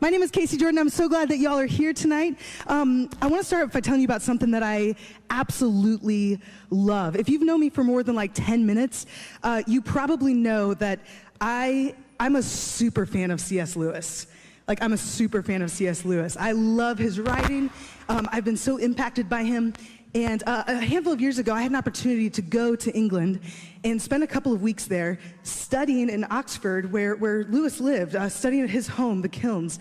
My name is Casey Jordan. I'm so glad that y'all are here tonight. I want to start by telling you about something that I absolutely love. If you've known me for more than like 10 minutes, you probably know that I'm a super fan of C.S. Lewis. I'm a super fan of C.S. Lewis. I love his writing. I've been so impacted by him. And a handful of years ago, I had an opportunity to go to England and spend a couple of weeks there studying in Oxford, where Lewis lived, studying at his home, the Kilns.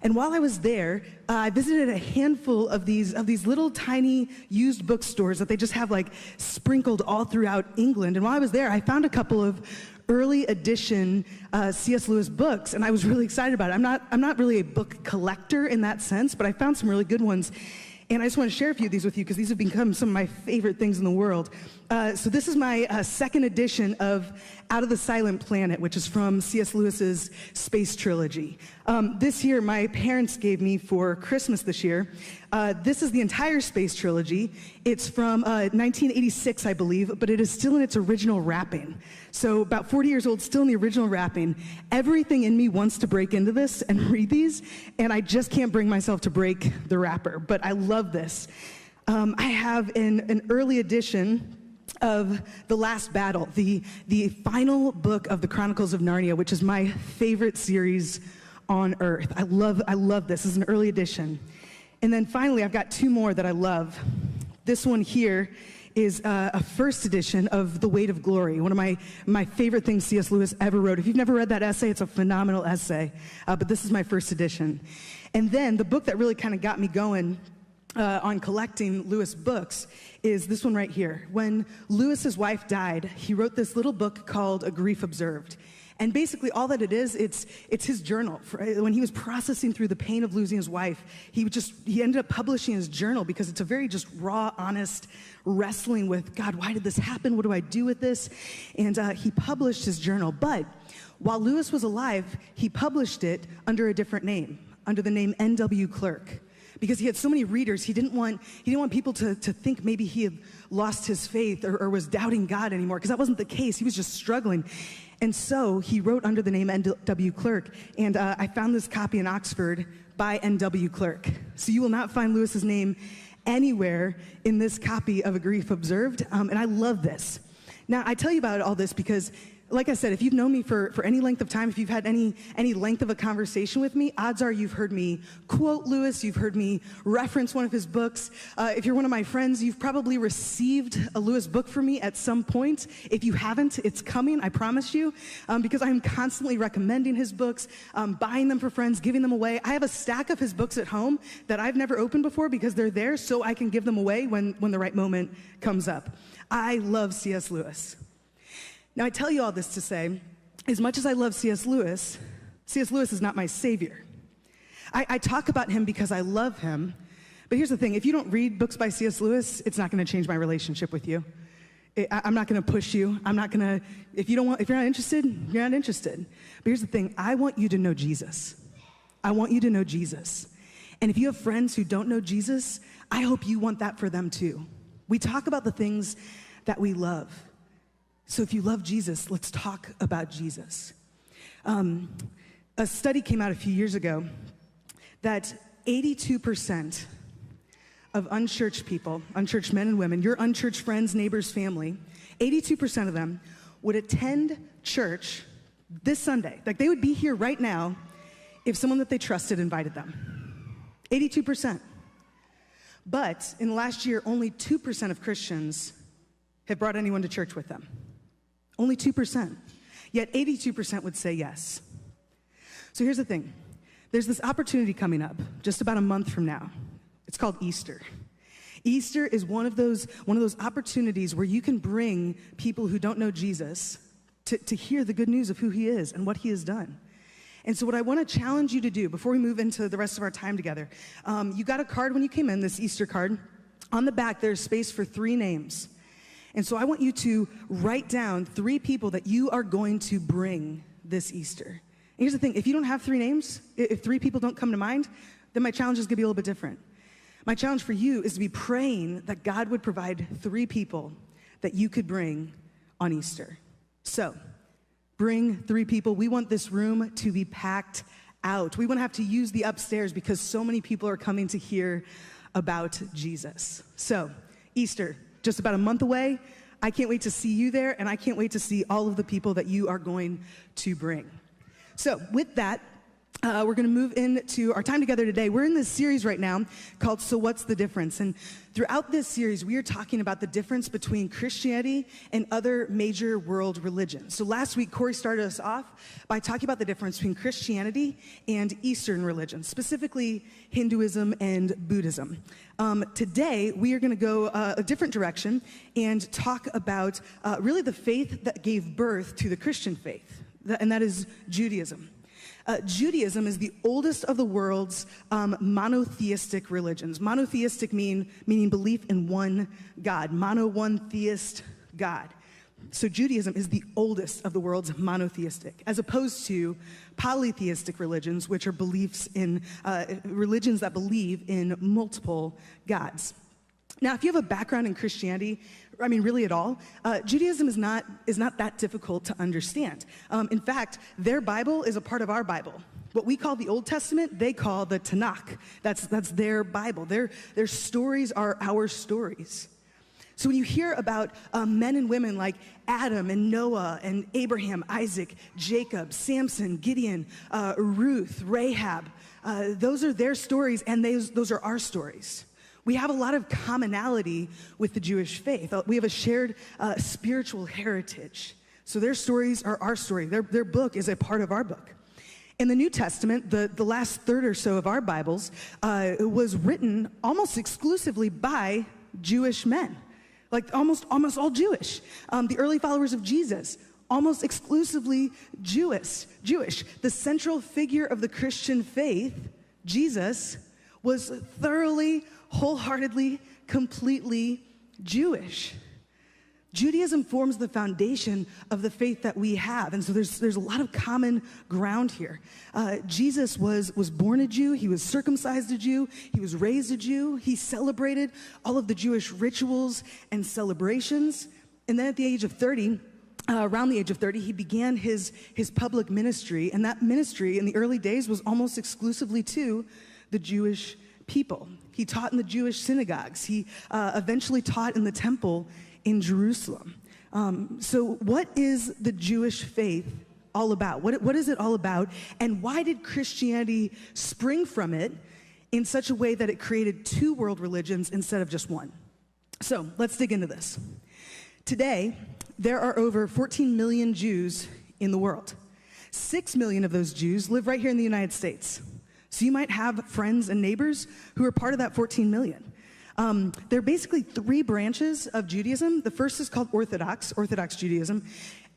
And while I was there, I visited a handful of these little tiny used bookstores that they just have sprinkled all throughout England. And while I was there, I found a couple of early edition C.S. Lewis books, and I was really excited about it. I'm not really a book collector in that sense, but I found some really good ones. And I just want to share a few of these with you because these have become some of my favorite things in the world. So this is my second edition of Out of the Silent Planet, which is from C.S. Lewis's Space Trilogy. This year, my parents gave me for Christmas this year. This is the entire Space Trilogy. It's from 1986, I believe, but it is still in its original wrapping. So about 40 years old, still in the original wrapping. Everything in me wants to break into this and read these, and I just can't bring myself to break the wrapper, but I love this. I have an early edition of The Last Battle, the final book of the Chronicles of Narnia, which is my favorite series on earth. I love this. This is an early edition. And then finally, I've got two more that I love. This one here is a first edition of The Weight of Glory, one of my favorite things C.S. Lewis ever wrote. If you've never read that essay, it's a phenomenal essay, but this is my first edition. And then the book that really kind of got me going on collecting Lewis books is this one right here. When Lewis's wife died, he wrote this little book called A Grief Observed. And basically all that it is, it's his journal. When he was processing through the pain of losing his wife, he ended up publishing his journal because it's a very just raw, honest wrestling with, God, why did this happen? What do I do with this? And he published his journal. But while Lewis was alive, he published it under a different name, under the name N.W. Clerk. Because he had so many readers, he didn't want people to think maybe he had lost his faith or was doubting God anymore, because that wasn't the case. He was just struggling. And so he wrote under the name N.W. Clerk, and I found this copy in Oxford by N.W. Clerk. So you will not find Lewis's name anywhere in this copy of A Grief Observed, and I love this. Now, I tell you about all this because, like I said, if you've known me for any length of time, if you've had any length of a conversation with me, odds are you've heard me quote Lewis, you've heard me reference one of his books. If you're one of my friends, you've probably received a Lewis book from me at some point. If you haven't, it's coming, I promise you, because I'm constantly recommending his books, buying them for friends, giving them away. I have a stack of his books at home that I've never opened before because they're there so I can give them away when the right moment comes up. I love C.S. Lewis. Now, I tell you all this to say, as much as I love C.S. Lewis is not my savior. I talk about him because I love him, but here's the thing. If you don't read books by C.S. Lewis, it's not going to change my relationship with you. I'm not going to push you. I'm not going to, if you're not interested, you're not interested. But here's the thing. I want you to know Jesus. I want you to know Jesus. And if you have friends who don't know Jesus, I hope you want that for them too. We talk about the things that we love. So if you love Jesus, let's talk about Jesus. A study came out a few years ago that 82% of unchurched people, unchurched men and women, your unchurched friends, neighbors, family, 82% of them would attend church this Sunday. They would be here right now if someone that they trusted invited them. 82%. But in the last year, only 2% of Christians have brought anyone to church with them. Only 2%. Yet 82% would say yes. So here's the thing. There's this opportunity coming up just about a month from now. It's called Easter. Easter is one of those opportunities where you can bring people who don't know Jesus to hear the good news of who he is and what he has done. And so what I want to challenge you to do before we move into the rest of our time together, you got a card when you came in, this Easter card. On the back, there's space for 3 names. And so I want you to write down 3 people that you are going to bring this Easter. And here's the thing, if you don't have 3 names, if 3 people don't come to mind, then my challenge is going to be a little bit different. My challenge for you is to be praying that God would provide 3 people that you could bring on Easter. So, bring 3 people. We want this room to be packed out. We wouldn't have to use the upstairs because so many people are coming to hear about Jesus. So, Easter, just about a month away. I can't wait to see you there, and I can't wait to see all of the people that you are going to bring. So, with that, we're going to move into our time together today. We're in this series right now called So What's the Difference? And throughout this series, we are talking about the difference between Christianity and other major world religions. So last week, Corey started us off by talking about the difference between Christianity and Eastern religions, specifically Hinduism and Buddhism. Today, we are going to go a different direction and talk about really the faith that gave birth to the Christian faith, and that is Judaism. Judaism is the oldest of the world's monotheistic religions. Monotheistic meaning belief in one God, one theist God. So Judaism is the oldest of the world's monotheistic, as opposed to polytheistic religions, which are beliefs in religions that believe in multiple gods. Now, if you have a background in Christianity, really at all, Judaism is not that difficult to understand. In fact, their Bible is a part of our Bible. What we call the Old Testament, they call the Tanakh. That's their Bible. Their stories are our stories. So when you hear about men and women like Adam and Noah and Abraham, Isaac, Jacob, Samson, Gideon, Ruth, Rahab, those are their stories, and those are our stories. We have a lot of commonality with the Jewish faith. We have a shared spiritual heritage. So their stories are our story. Their book is a part of our book. In the New Testament, the last third or so of our Bibles was written almost exclusively by Jewish men, like almost all Jewish. The early followers of Jesus, almost exclusively Jewish. The central figure of the Christian faith, Jesus, was thoroughly, wholeheartedly, completely Jewish. Judaism forms the foundation of the faith that we have, and so there's a lot of common ground here. Jesus was born a Jew, he was circumcised a Jew, he was raised a Jew, he celebrated all of the Jewish rituals and celebrations, and then at the age of 30, around the age of 30, he began his public ministry, and that ministry in the early days was almost exclusively to the Jewish people. He taught in the Jewish synagogues. He eventually taught in the temple in Jerusalem. So what is the Jewish faith all about? What is it all about? And why did Christianity spring from it in such a way that it created two world religions instead of just one? So let's dig into this. Today, there are over 14 million Jews in the world. 6 million of those Jews live right here in the United States. So you might have friends and neighbors who are part of that 14 million. There are basically three branches of Judaism. The first is called Orthodox Judaism.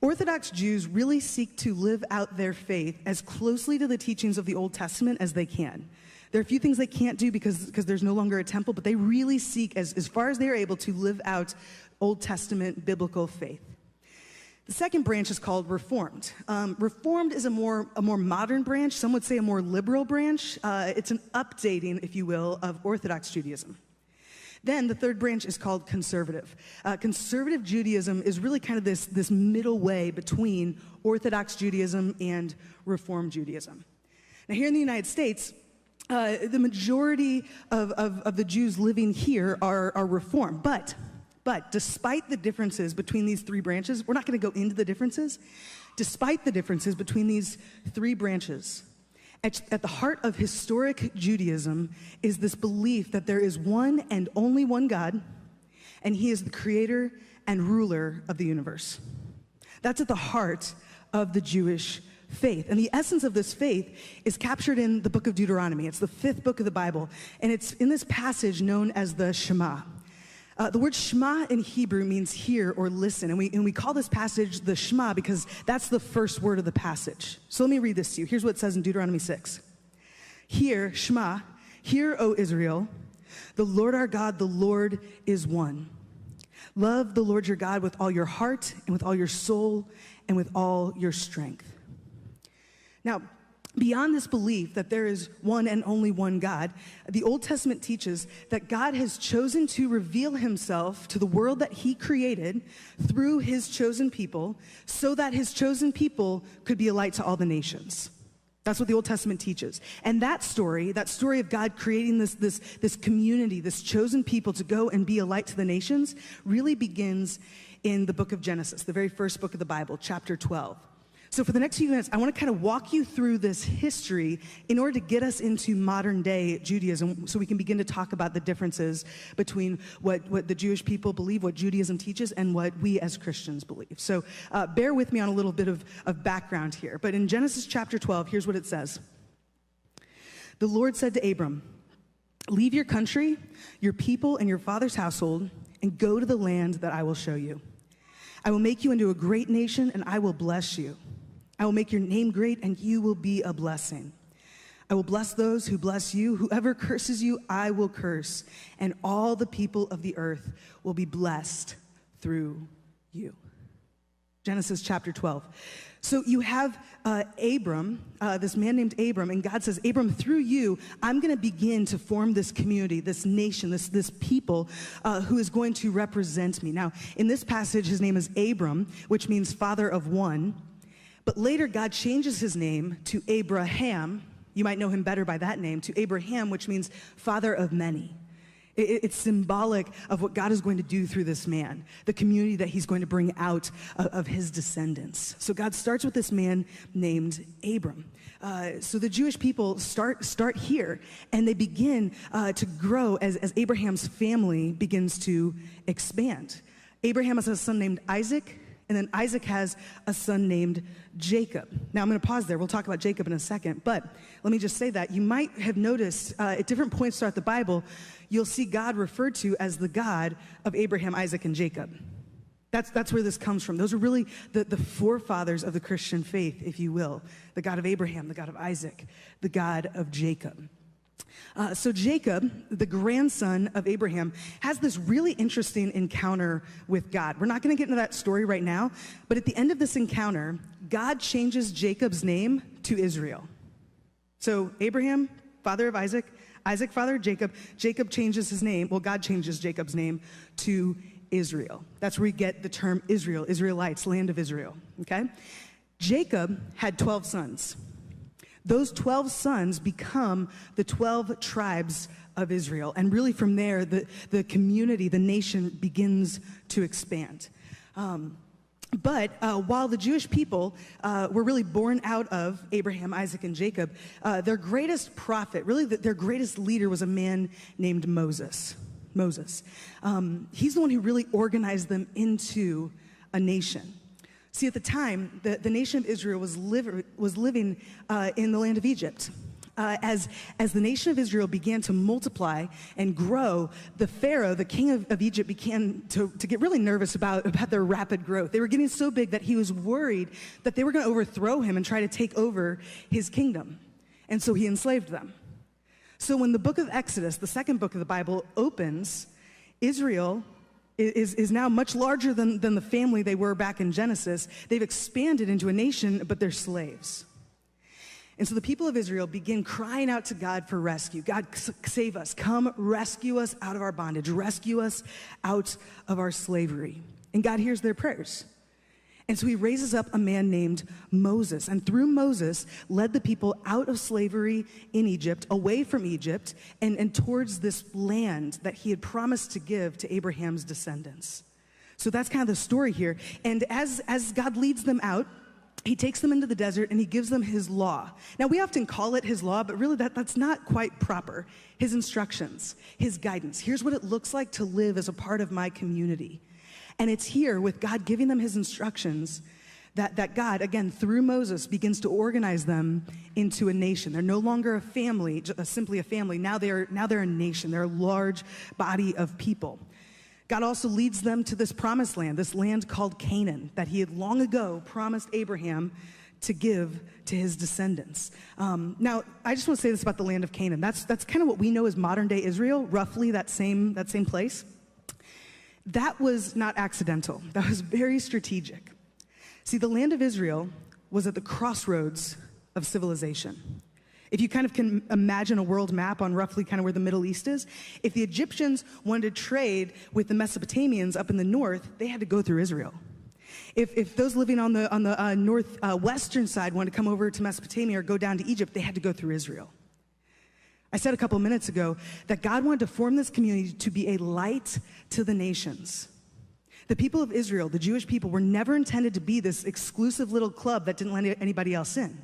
Orthodox Jews really seek to live out their faith as closely to the teachings of the Old Testament as they can. There are a few things they can't do because there's no longer a temple, but they really seek, as far as they are able, to live out Old Testament biblical faith. The second branch is called Reformed. Reformed is a more modern branch. Some would say a more liberal branch. It's an updating, if you will, of Orthodox Judaism. Then the third branch is called Conservative. Conservative Judaism is really kind of this middle way between Orthodox Judaism and Reformed Judaism. Now here in the United States, the majority of the Jews living here are Reformed, but despite the differences between these three branches, we're not going to go into the differences. Despite the differences between these three branches, at the heart of historic Judaism is this belief that there is one and only one God, and he is the creator and ruler of the universe. That's at the heart of the Jewish faith. And the essence of this faith is captured in the book of Deuteronomy. It's the 5th book of the Bible, and it's in this passage known as the Shema. The word Shema in Hebrew means hear or listen, and we call this passage the Shema because that's the first word of the passage. So let me read this to you. Here's what it says in Deuteronomy 6. Hear, Shema, hear, O Israel, the Lord our God, the Lord is one. Love the Lord your God with all your heart and with all your soul and with all your strength. Now, beyond this belief that there is one and only one God, the Old Testament teaches that God has chosen to reveal himself to the world that he created through his chosen people so that his chosen people could be a light to all the nations. That's what the Old Testament teaches. And that story of God creating this community, this chosen people to go and be a light to the nations, really begins in the book of Genesis, the very first book of the Bible, chapter 12. So for the next few minutes, I want to kind of walk you through this history in order to get us into modern day Judaism so we can begin to talk about the differences between what the Jewish people believe, what Judaism teaches, and what we as Christians believe. So bear with me on a little bit of background here. But in Genesis chapter 12, here's what it says. The Lord said to Abram, "Leave your country, your people, and your father's household, and go to the land that I will show you. I will make you into a great nation, and I will bless you. I will make your name great, and you will be a blessing. I will bless those who bless you. Whoever curses you, I will curse, and all the people of the earth will be blessed through you." Genesis chapter 12. So you have Abram, this man named Abram, and God says, "Abram, through you, I'm going to begin to form this community, this nation, this people who is going to represent me." Now, in this passage, his name is Abram, which means father of one. But later, God changes his name to Abraham. You might know him better by that name, to Abraham, which means father of many. It's symbolic of what God is going to do through this man, the community that he's going to bring out of his descendants. So God starts with this man named Abram. So the Jewish people start here, and they begin to grow as Abraham's family begins to expand. Abraham has a son named Isaac, and then Isaac has a son named Jacob. Now, I'm going to pause there. We'll talk about Jacob in a second. But let me just say that you might have noticed at different points throughout the Bible, you'll see God referred to as the God of Abraham, Isaac, and Jacob. That's where this comes from. Those are really the forefathers of the Christian faith, if you will. The God of Abraham, the God of Isaac, the God of Jacob. So Jacob, the grandson of Abraham, has this really interesting encounter with God. We're not going to get into that story right now, but at the end of this encounter, God changes Jacob's name to Israel. So Abraham, father of Isaac, Isaac, father of Jacob, Jacob changes his name. Well, God changes Jacob's name to Israel. That's where we get the term Israel, Israelites, land of Israel, okay? Jacob had 12 sons. Those 12 sons become the 12 tribes of Israel. And really from there, the community, the nation begins to expand. But while the Jewish people were really born out of Abraham, Isaac, and Jacob, their greatest prophet, really their greatest leader was a man named Moses. He's the one who really organized them into a nation. See, at the time, the nation of Israel was living in the land of Egypt. As the nation of Israel began to multiply and grow, the Pharaoh, the king of Egypt, began to get really nervous about their rapid growth. They were getting so big that he was worried that they were going to overthrow him and try to take over his kingdom. And so he enslaved them. So when the book of Exodus, the second book of the Bible, opens, Israel is now much larger than the family they were back in Genesis. They've expanded into a nation, but they're slaves. And so the people of Israel begin crying out to God for rescue. God, save us. Come rescue us out of our bondage. Rescue us out of our slavery. And God hears their prayers. And so he raises up a man named Moses. And through Moses, led the people out of slavery in Egypt, away from Egypt, and towards this land that he had promised to give to Abraham's descendants. So that's kind of the story here. And as God leads them out, he takes them into the desert and he gives them his law. Now, we often call it his law, but really that's not quite proper. His instructions, his guidance. Here's what it looks like to live as a part of my community. And it's here with God giving them his instructions that God, again, through Moses, begins to organize them into a nation. They're no longer a family, simply a family. Now they're a nation. They're a large body of people. God also leads them to this promised land, this land called Canaan, that he had long ago promised Abraham to give to his descendants. Now, I just want to say this about the land of Canaan. That's kind of what we know as modern-day Israel, roughly that same place. That was not accidental. That was very strategic. See, the land of Israel was at the crossroads of civilization. If you kind of can imagine a world map on roughly kind of where the Middle East is, if the Egyptians wanted to trade with the Mesopotamians up in the north, they had to go through Israel. If those living on the northwestern side wanted to come over to Mesopotamia or go down to Egypt, they had to go through Israel. I said a couple minutes ago that God wanted to form this community to be a light to the nations. The people of Israel, the Jewish people, were never intended to be this exclusive little club that didn't let anybody else in.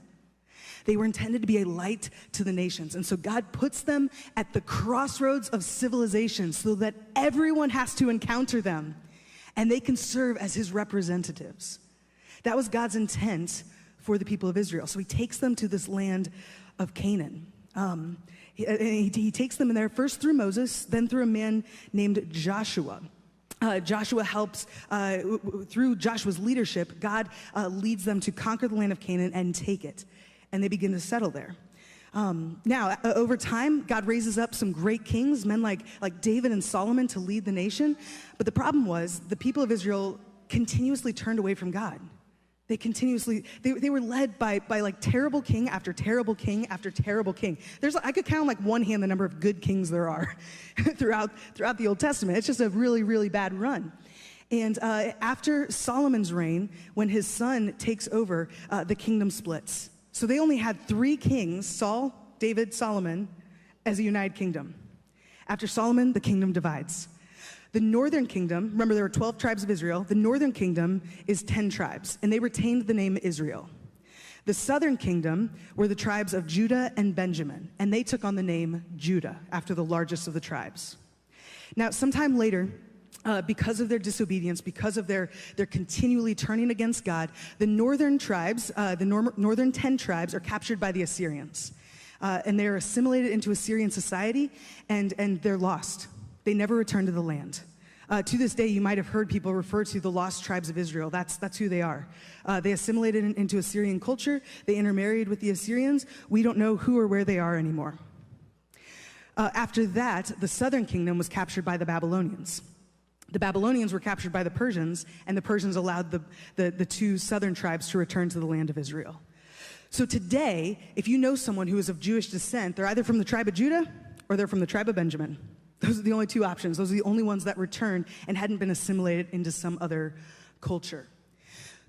They were intended to be a light to the nations. And so God puts them at the crossroads of civilization so that everyone has to encounter them and they can serve as his representatives. That was God's intent for the people of Israel. So he takes them to this land of Canaan. He takes them in there first through Moses, then through a man named Joshua. Joshua helps, through Joshua's leadership, God leads them to conquer the land of Canaan and take it. And they begin to settle there. Now, over time, God raises up some great kings, men like David and Solomon, to lead the nation. But the problem was the people of Israel continuously turned away from God. They were led by like terrible king after terrible king after terrible king. I could count on like one hand the number of good kings there are throughout the Old Testament. It's just a really, really bad run. And after Solomon's reign, when his son takes over, the kingdom splits. So they only had 3 kings, Saul, David, Solomon, as a united kingdom. After Solomon, the kingdom divides. The northern kingdom, remember there were 12 tribes of Israel, the northern kingdom is 10 tribes, and they retained the name Israel. The southern kingdom were the tribes of Judah and Benjamin, and they took on the name Judah after the largest of the tribes. Now, sometime later, because of their disobedience, because of their continually turning against God, the northern tribes, northern 10 tribes, are captured by the Assyrians. And they're assimilated into Assyrian society, and they're lost. They never return to the land. To this day, you might have heard people refer to the lost tribes of Israel. That's who they are. They assimilated into Assyrian culture. They intermarried with the Assyrians. We don't know who or where they are anymore. After that, the southern kingdom was captured by the Babylonians. The Babylonians were captured by the Persians, and the Persians allowed the 2 southern tribes to return to the land of Israel. So today, if you know someone who is of Jewish descent, they're either from the tribe of Judah or they're from the tribe of Benjamin. Those are the only 2 options. Those are the only ones that returned and hadn't been assimilated into some other culture.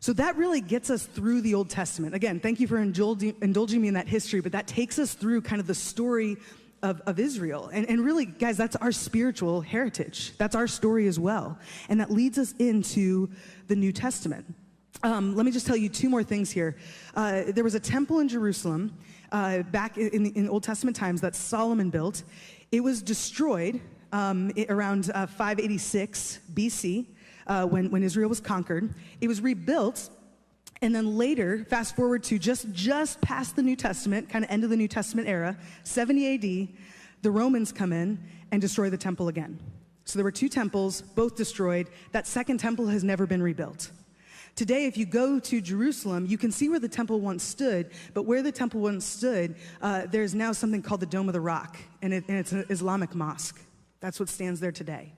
So that really gets us through the Old Testament. Again, thank you for indulging me in that history, but that takes us through kind of the story of Israel. And really, guys, that's our spiritual heritage. That's our story as well. And that leads us into the New Testament. Let me just tell you 2 more things here. There was a temple in Jerusalem back in Old Testament times that Solomon built. It was destroyed around 586 BC when Israel was conquered. It was rebuilt. And then later, fast forward to just past the New Testament, kind of end of the New Testament era, 70 AD, the Romans come in and destroy the temple again. So there were 2 temples, both destroyed. That second temple has never been rebuilt. Today, if you go to Jerusalem, you can see where the temple once stood, but where the temple once stood, there's now something called the Dome of the Rock, and it's an Islamic mosque. That's what stands there today.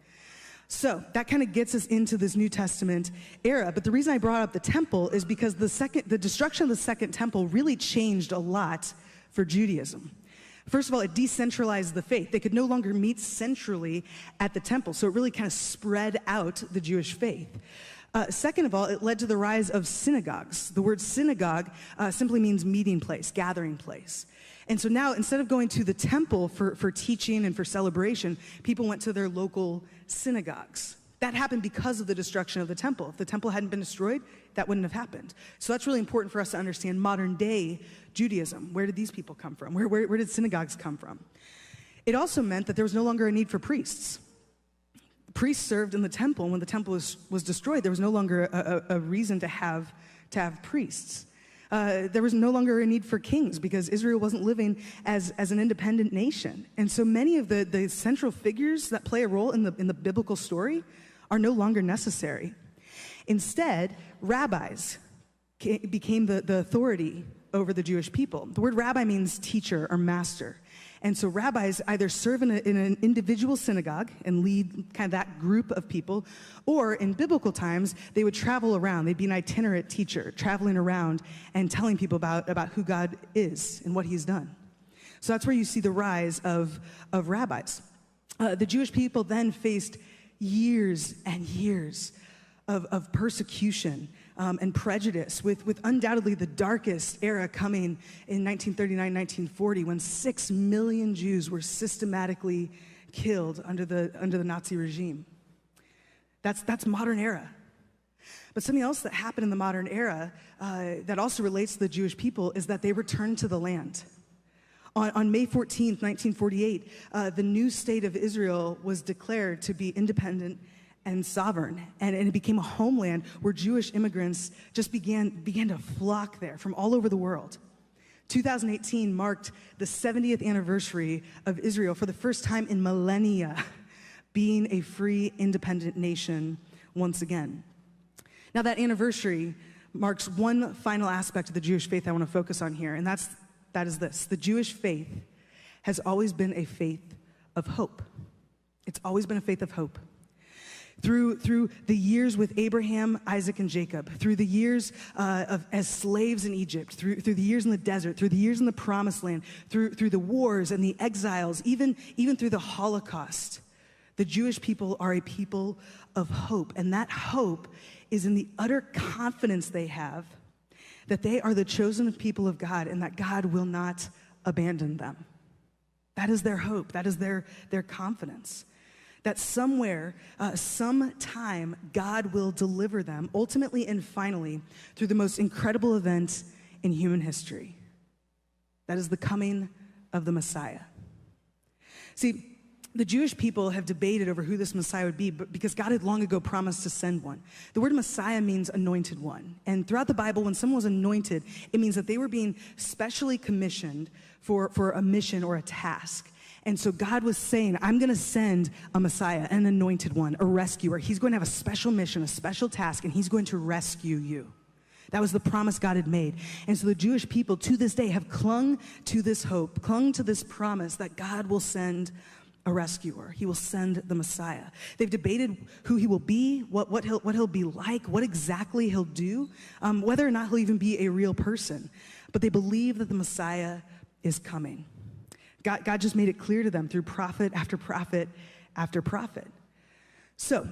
So that kind of gets us into this New Testament era. But the reason I brought up the temple is because the destruction of the second temple really changed a lot for Judaism. First of all, it decentralized the faith. They could no longer meet centrally at the temple, so it really kind of spread out the Jewish faith. Second of all, it led to the rise of synagogues. The word synagogue simply means meeting place, gathering place. And so now, instead of going to the temple for teaching and for celebration, people went to their local synagogues. That happened because of the destruction of the temple. If the temple hadn't been destroyed, that wouldn't have happened. So that's really important for us to understand modern day Judaism. Where did these people come from? Where did synagogues come from? It also meant that there was no longer a need for priests. Priests served in the temple, and when the temple was destroyed, there was no longer a reason to have priests. There was no longer a need for kings because Israel wasn't living as an independent nation. And so many of the central figures that play a role in the biblical story are no longer necessary. Instead, rabbis became the authority over the Jewish people. The word rabbi means teacher or master. And so rabbis either serve in an individual synagogue and lead kind of that group of people, or in biblical times, they would travel around. They'd be an itinerant teacher, traveling around and telling people about who God is and what he's done. So that's where you see the rise of rabbis. The Jewish people then faced years and years of persecution and prejudice, with undoubtedly the darkest era coming in 1939, 1940, when 6 million Jews were systematically killed under the Nazi regime. That's modern era. But something else that happened in the modern era that also relates to the Jewish people is that they returned to the land. On May 14th, 1948, the new state of Israel was declared to be independent and sovereign, and it became a homeland where Jewish immigrants just began to flock there from all over the world. 2018 marked the 70th anniversary of Israel for the first time in millennia being a free, independent nation once again. Now, that anniversary marks one final aspect of the Jewish faith I want to focus on here, and that is this. The Jewish faith has always been a faith of hope. It's always been a faith of hope. Through the years with Abraham, Isaac, and Jacob, through the years as slaves in Egypt, through the years in the desert, through the years in the Promised Land, through the wars and the exiles, even through the Holocaust, the Jewish people are a people of hope. And that hope is in the utter confidence they have that they are the chosen people of God and that God will not abandon them. That is their hope. That is their confidence. That somewhere, sometime, God will deliver them, ultimately and finally, through the most incredible event in human history. That is the coming of the Messiah. See, the Jewish people have debated over who this Messiah would be, but because God had long ago promised to send one. The word Messiah means anointed one. And throughout the Bible, when someone was anointed, it means that they were being specially commissioned for a mission or a task. And so God was saying, I'm going to send a Messiah, an anointed one, a rescuer. He's going to have a special mission, a special task, and he's going to rescue you. That was the promise God had made. And so the Jewish people to this day have clung to this hope, clung to this promise that God will send a rescuer. He will send the Messiah. They've debated who he will be, what he'll be like, what exactly he'll do, whether or not he'll even be a real person. But they believe that the Messiah is coming. God just made it clear to them through prophet after prophet after prophet. So,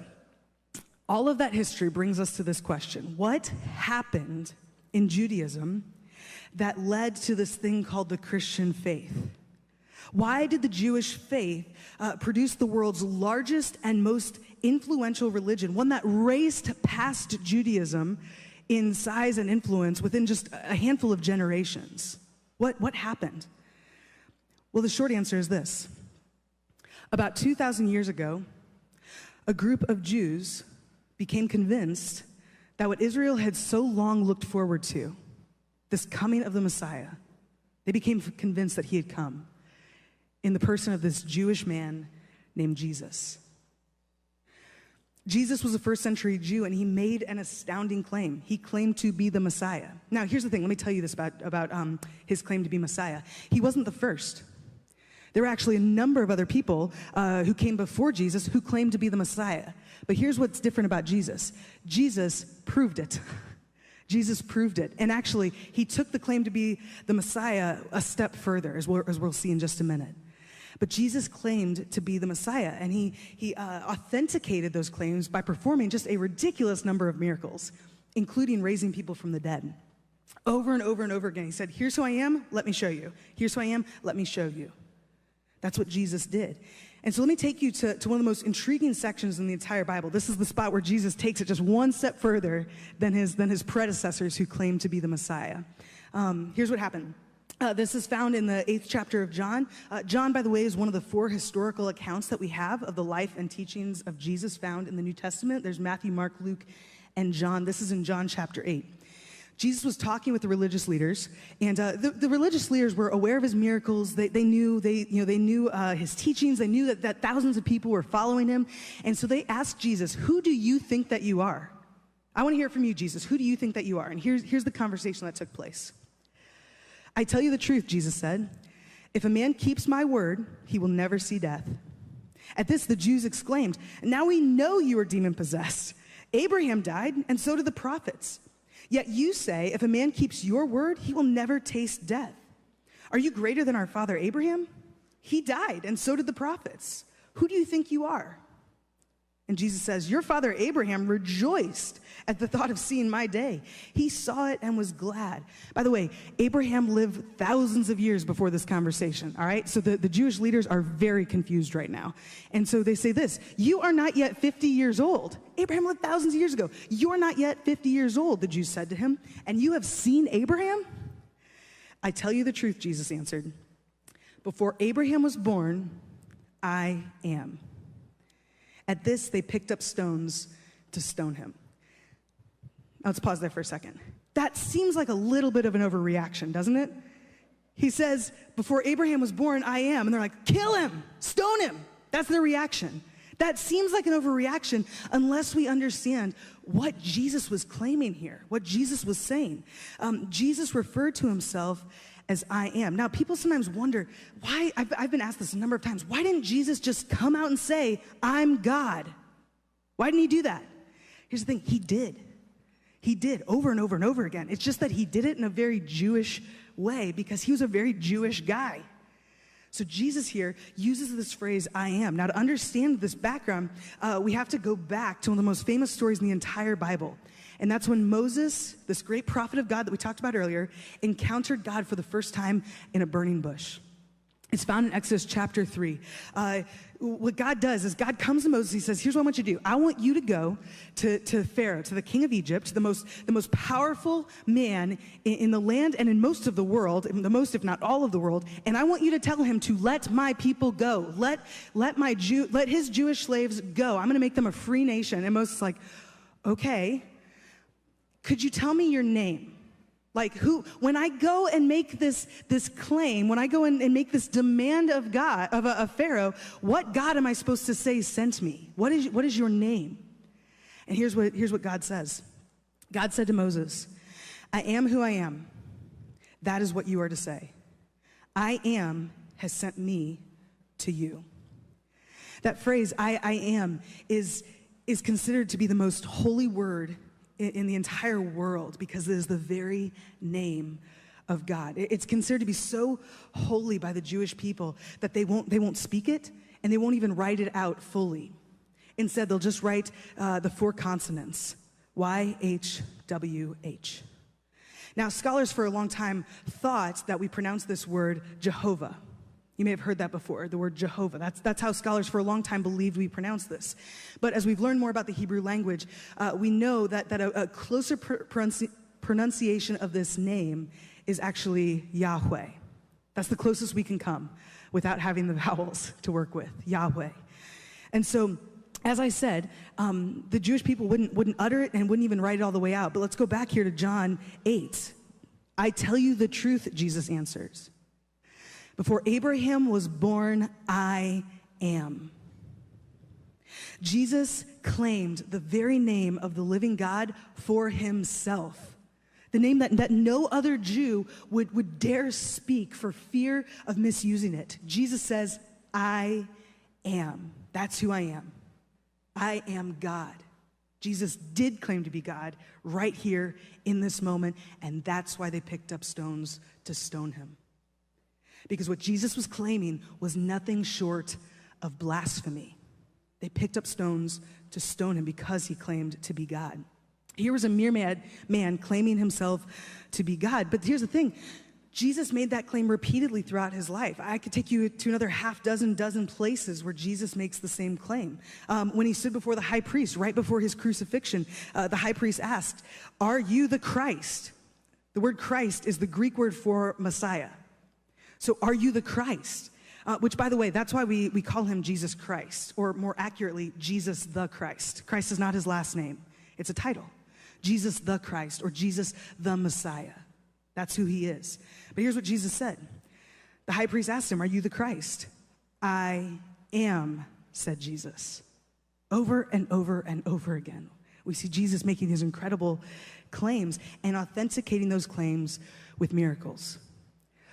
all of that history brings us to this question. What happened in Judaism that led to this thing called the Christian faith? Why did the Jewish faith produce the world's largest and most influential religion, one that raced past Judaism in size and influence within just a handful of generations? What happened? Well, the short answer is this. About 2,000 years ago, a group of Jews became convinced that what Israel had so long looked forward to, this coming of the Messiah, they became convinced that he had come in the person of this Jewish man named Jesus. Jesus was a first century Jew, and he made an astounding claim. He claimed to be the Messiah. Now, here's the thing. Let me tell you this about his claim to be Messiah. He wasn't the first. There were actually a number of other people who came before Jesus who claimed to be the Messiah. But here's what's different about Jesus. Jesus proved it. Jesus proved it. And actually, he took the claim to be the Messiah a step further, as we'll see in just a minute. But Jesus claimed to be the Messiah, and he authenticated those claims by performing just a ridiculous number of miracles, including raising people from the dead. Over and over and over again, he said, here's who I am, let me show you. Here's who I am, let me show you. That's what Jesus did. And so let me take you to one of the most intriguing sections in the entire Bible. This is the spot where Jesus takes it just one step further than his predecessors who claimed to be the Messiah. Here's what happened. This is found in the 8th chapter of John. John, by the way, is one of the 4 historical accounts that we have of the life and teachings of Jesus found in the New Testament. There's Matthew, Mark, Luke, and John. This is in John chapter 8. Jesus was talking with the religious leaders, and the religious leaders were aware of his miracles. They knew his teachings. They knew that thousands of people were following him, and so they asked Jesus, "Who do you think that you are?" I want to hear from you, Jesus. Who do you think that you are? And here's the conversation that took place. "I tell you the truth," Jesus said. "If a man keeps my word, he will never see death." At this, the Jews exclaimed, "Now we know you are demon-possessed. Abraham died, and so did the prophets. Yet you say, if a man keeps your word, he will never taste death. Are you greater than our father Abraham? He died, and so did the prophets. Who do you think you are?" And Jesus says, your father Abraham rejoiced at the thought of seeing my day. He saw it and was glad. By the way, Abraham lived thousands of years before this conversation, all right? So the Jewish leaders are very confused right now. And so they say this, you are not yet 50 years old. Abraham lived thousands of years ago. You're not yet 50 years old, the Jews said to him, and you have seen Abraham? I tell you the truth, Jesus answered. Before Abraham was born, I am. At this, they picked up stones to stone him. Now, let's pause there for a second. That seems like a little bit of an overreaction, doesn't it? He says, before Abraham was born, I am. And they're like, kill him, stone him. That's their reaction. That seems like an overreaction unless we understand what Jesus was claiming here, what Jesus was saying. Jesus referred to himself as I am. Now, people sometimes wonder, why, I've been asked this a number of times, why didn't Jesus just come out and say, I'm God? Why didn't he do that? Here's the thing, he did. He did over and over and over again. It's just that he did it in a very Jewish way because he was a very Jewish guy. So Jesus here uses this phrase, I am. Now, to understand this background, we have to go back to one of the most famous stories in the entire Bible. And that's when Moses, this great prophet of God that we talked about earlier, encountered God for the first time in a burning bush. It's found in Exodus chapter 3. What God does is God comes to Moses, he says, here's what I want you to do. I want you to go to Pharaoh, to the king of Egypt, the most powerful man in the land and in most of the world, the most if not all of the world, and I want you to tell him to let my people go. Let his Jewish slaves go. I'm going to make them a free nation. And Moses is like, okay. Could you tell me your name? Like who, when I go and make this claim, when I go and make this demand of God, of Pharaoh, what God am I supposed to say sent me? What is your name? And here's what God says. God said to Moses, I am who I am. That is what you are to say. I am has sent me to you. That phrase, I am, is considered to be the most holy word in the entire world because it is the very name of God. It's considered to be so holy by the Jewish people that they won't speak it and they won't even write it out fully. Instead, they'll just write the four consonants, YHWH. Now, scholars for a long time thought that we pronounce this word Jehovah. You may have heard that before, the word Jehovah. That's how scholars for a long time believed we pronounced this. But as we've learned more about the Hebrew language, we know that a closer pronunciation of this name is actually Yahweh. That's the closest we can come without having the vowels to work with, Yahweh. And so, as I said, the Jewish people wouldn't utter it and wouldn't even write it all the way out. But let's go back here to John 8. I tell you the truth, Jesus answers. Before Abraham was born, I am. Jesus claimed the very name of the living God for himself. The name that no other Jew would dare speak for fear of misusing it. Jesus says, I am. That's who I am. I am God. Jesus did claim to be God right here in this moment, and that's why they picked up stones to stone him. Because what Jesus was claiming was nothing short of blasphemy. They picked up stones to stone him because he claimed to be God. Here was a mere man claiming himself to be God. But here's the thing. Jesus made that claim repeatedly throughout his life. I could take you to another dozen places where Jesus makes the same claim. When he stood before the high priest, right before his crucifixion, the high priest asked, "Are you the Christ?" The word Christ is the Greek word for Messiah. So are you the Christ? Which, by the way, that's why we call him Jesus Christ, or more accurately, Jesus the Christ. Christ is not his last name. It's a title. Jesus the Christ, or Jesus the Messiah. That's who he is. But here's what Jesus said. The high priest asked him, "Are you the Christ?" "I am," said Jesus. Over and over and over again, we see Jesus making these incredible claims and authenticating those claims with miracles.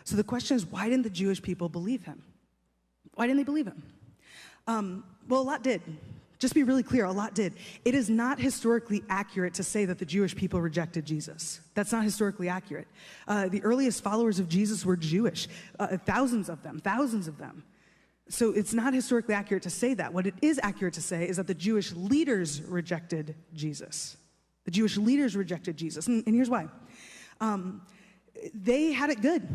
So the question is, why didn't the Jewish people believe him? Why didn't they believe him? Well, a lot did. Just be really clear, a lot did. It is not historically accurate to say that the Jewish people rejected Jesus. That's not historically accurate. The earliest followers of Jesus were Jewish, thousands of them. So it's not historically accurate to say that. What it is accurate to say is that the Jewish leaders rejected Jesus. The Jewish leaders rejected Jesus, and here's why. They had it good.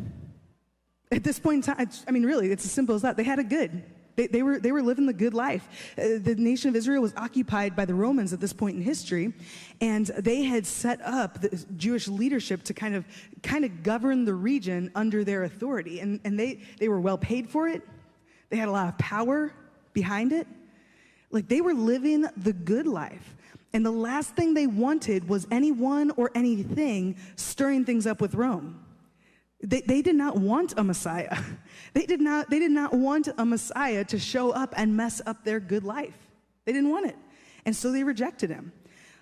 At this point in time, I mean, really, it's as simple as that. They had it good. They were living the good life. The nation of Israel was occupied by the Romans at this point in history, and they had set up the Jewish leadership to kind of govern the region under their authority, and they were well paid for it. They had a lot of power behind it. Like, they were living the good life. And the last thing they wanted was anyone or anything stirring things up with Rome. They did not want a Messiah. They did not want a Messiah to show up and mess up their good life. They didn't want it. And so they rejected him.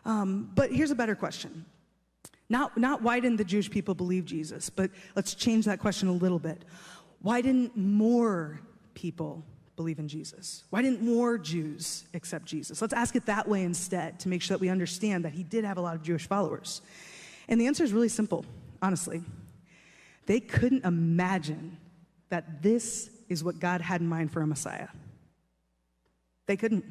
But here's a better question. Not why didn't the Jewish people believe Jesus, but let's change that question a little bit. Why didn't more people believe in Jesus? Why didn't more Jews accept Jesus? Let's ask it that way instead to make sure that we understand that he did have a lot of Jewish followers. And the answer is really simple, honestly. They couldn't imagine that this is what God had in mind for a Messiah. They couldn't.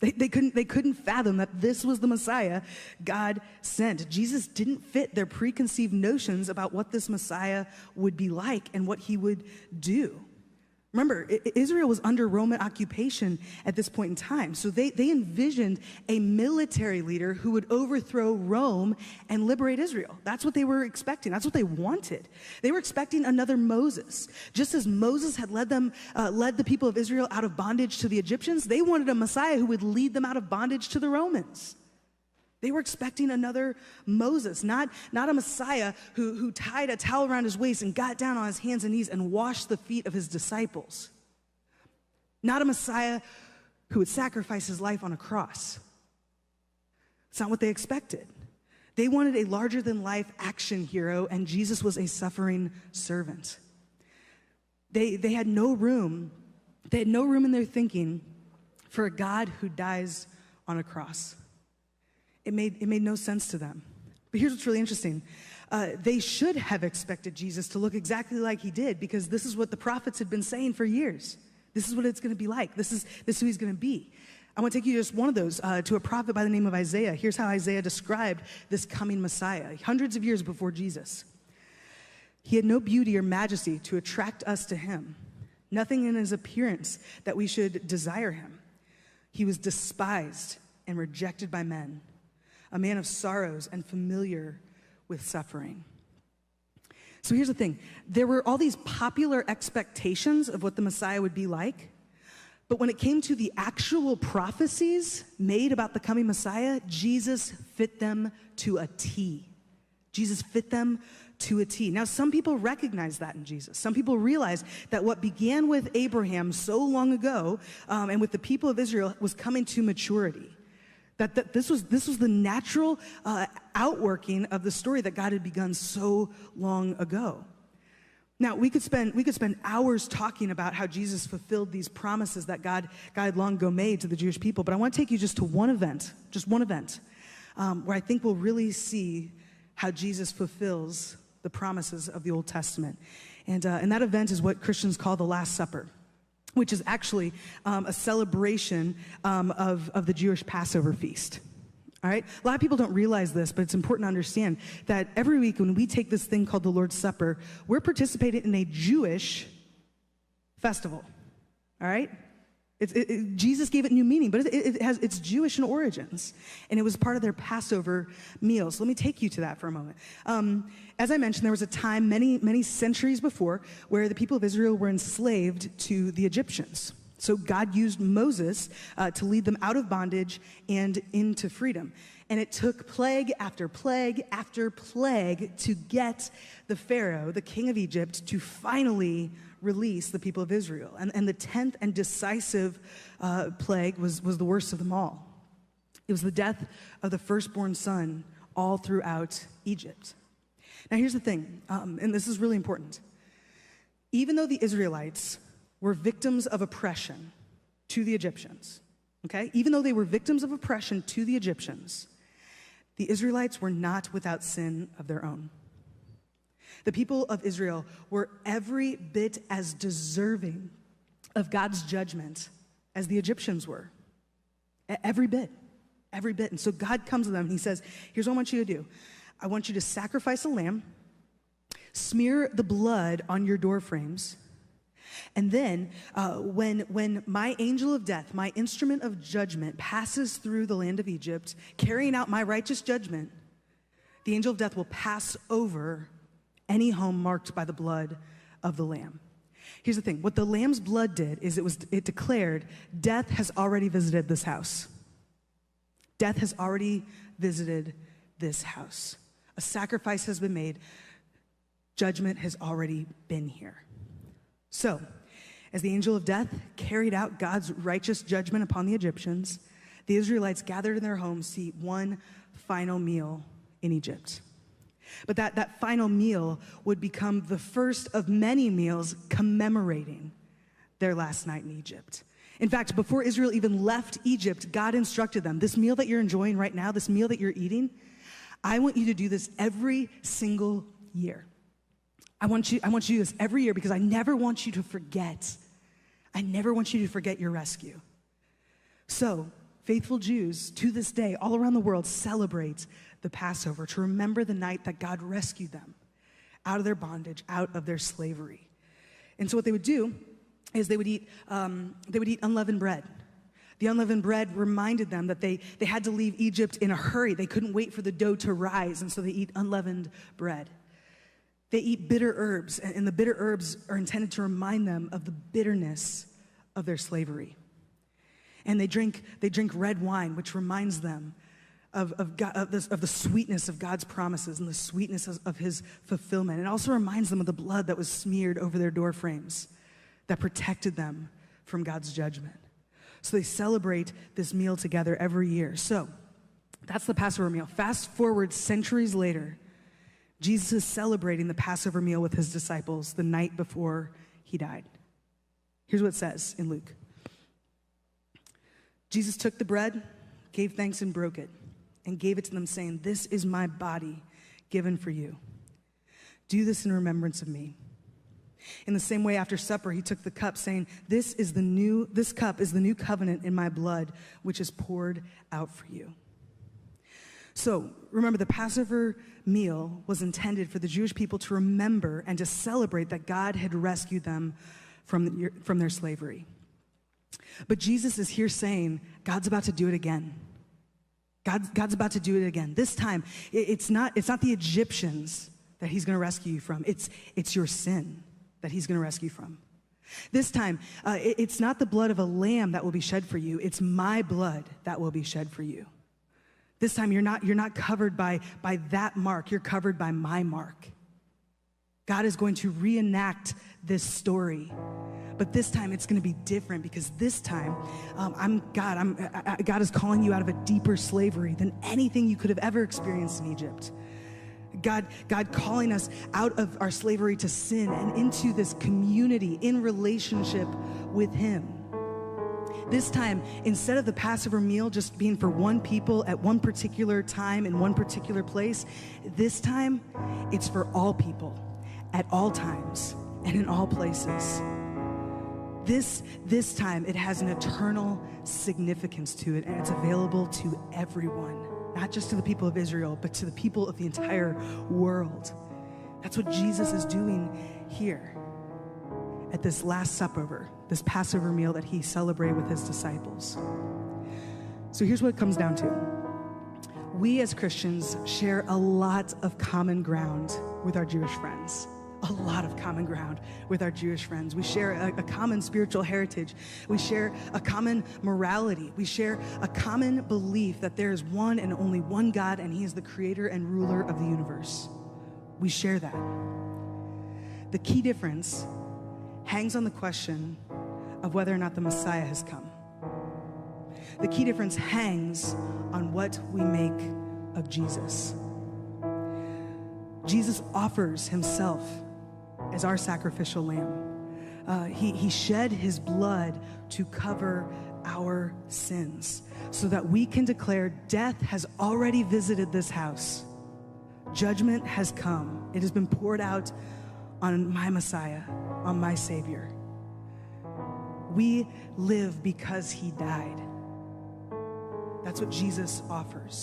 They couldn't fathom that this was the Messiah God sent. Jesus didn't fit their preconceived notions about what this Messiah would be like and what he would do. Remember, Israel was under Roman occupation at this point in time. So they envisioned a military leader who would overthrow Rome and liberate Israel. That's what they were expecting. That's what they wanted. They were expecting another Moses. Just as Moses had led the people of Israel out of bondage to the Egyptians, they wanted a Messiah who would lead them out of bondage to the Romans. They were expecting another Moses, not a Messiah who tied a towel around his waist and got down on his hands and knees and washed the feet of his disciples. Not a Messiah who would sacrifice his life on a cross. It's not what they expected. They wanted a larger-than-life action hero, and Jesus was a suffering servant. They had no room. They had no room in their thinking for a God who dies on a cross. It made no sense to them. But here's what's really interesting. They should have expected Jesus to look exactly like he did, because this is what the prophets had been saying for years. This is what it's going to be like. This is who he's going to be. I want to take you to just one of those, to a prophet by the name of Isaiah. Here's how Isaiah described this coming Messiah, hundreds of years before Jesus. He had no beauty or majesty to attract us to him, nothing in his appearance that we should desire him. He was despised and rejected by men, a man of sorrows and familiar with suffering. So here's the thing. There were all these popular expectations of what the Messiah would be like, but when it came to the actual prophecies made about the coming Messiah, Jesus fit them to a T. Jesus fit them to a T. Now, some people recognize that in Jesus. Some people realize that what began with Abraham so long ago and with the people of Israel was coming to maturity. That this was the natural outworking of the story that God had begun so long ago. Now, we could spend hours talking about how Jesus fulfilled these promises that God had long ago made to the Jewish people, but I want to take you just to one event, where I think we'll really see how Jesus fulfills the promises of the Old Testament. And that event is what Christians call the Last Supper, which is actually a celebration of the Jewish Passover feast. All right? A lot of people don't realize this, but it's important to understand that every week when we take this thing called the Lord's Supper, we're participating in a Jewish festival. All right? Jesus gave it new meaning, but it's Jewish in origins, and it was part of their Passover meals. Let me take you to that for a moment. As I mentioned, there was a time many centuries before where the people of Israel were enslaved to the Egyptians. So God used Moses to lead them out of bondage and into freedom. And it took plague after plague after plague to get the Pharaoh, the king of Egypt, to finally release the people of Israel. And the 10th and decisive plague was the worst of them all. It was the death of the firstborn son all throughout Egypt. Now here's the thing, and this is really important. Even though the Israelites were victims of oppression to the Egyptians, okay? Even though they were victims of oppression to the Egyptians, the Israelites were not without sin of their own. The people of Israel were every bit as deserving of God's judgment as the Egyptians were. Every bit. And so God comes to them and he says, here's what I want you to do. I want you to sacrifice a lamb, smear the blood on your door frames, and then when my angel of death, my instrument of judgment, passes through the land of Egypt, carrying out my righteous judgment, the angel of death will pass over any home marked by the blood of the lamb. Here's the thing. What the lamb's blood did is it declared, death has already visited this house. Death has already visited this house. A sacrifice has been made. Judgment has already been here. So, as the angel of death carried out God's righteous judgment upon the Egyptians, the Israelites gathered in their homes to eat one final meal in Egypt. But that final meal would become the first of many meals commemorating their last night in Egypt. In fact, before Israel even left Egypt, God instructed them, this meal that you're enjoying right now, this meal that you're eating, I want you to do this every single year. I want you to do this every year because I never want you to forget. I never want you to forget your rescue. So, faithful Jews to this day all around the world celebrate the Passover to remember the night that God rescued them out of their bondage, out of their slavery. And so what they would do is they would eat unleavened bread. The unleavened bread reminded them that they had to leave Egypt in a hurry. They couldn't wait for the dough to rise, and so they eat unleavened bread. They eat bitter herbs, and the bitter herbs are intended to remind them of the bitterness of their slavery. And they drink red wine, which reminds them of the sweetness of God's promises and the sweetness of his fulfillment. It also reminds them of the blood that was smeared over their door frames that protected them from God's judgment. So they celebrate this meal together every year. So that's the Passover meal. Fast forward centuries later, Jesus is celebrating the Passover meal with his disciples the night before he died. Here's what it says in Luke. Jesus took the bread, gave thanks and broke it, and gave it to them, saying, "This is my body given for you. Do this in remembrance of me." In the same way, after supper, he took the cup, saying, This cup is the new covenant in my blood, which is poured out for you. So, remember, the Passover meal was intended for the Jewish people to remember and to celebrate that God had rescued them from their slavery. But Jesus is here saying, God's about to do it again. God's about to do it again. This time, it's not the Egyptians that he's going to rescue you from. It's your sin that he's going to rescue from. This time, it's not the blood of a lamb that will be shed for you. It's my blood that will be shed for you. This time, you're not covered by that mark. You're covered by my mark. God is going to reenact this story. But this time, it's going to be different because this time, God is calling you out of a deeper slavery than anything you could have ever experienced in Egypt. God calling us out of our slavery to sin and into this community in relationship with him. This time, instead of the Passover meal just being for one people at one particular time in one particular place, this time it's for all people at all times and in all places. This time it has an eternal significance to it, and it's available to everyone. Not just to the people of Israel, but to the people of the entire world. That's what Jesus is doing here at this Last Supper, this Passover meal that he celebrated with his disciples. So here's what it comes down to. We as Christians share a lot of common ground with our Jewish friends. A lot of common ground with our Jewish friends. We share a common spiritual heritage. We share a common morality. We share a common belief that there is one and only one God, and he is the creator and ruler of the universe. We share that. The key difference hangs on the question of whether or not the Messiah has come. The key difference hangs on what we make of Jesus. Jesus offers himself as our sacrificial lamb. He shed his blood to cover our sins so that we can declare death has already visited this house. Judgment has come. It has been poured out on my Messiah, on my Savior. We live because he died. That's what Jesus offers.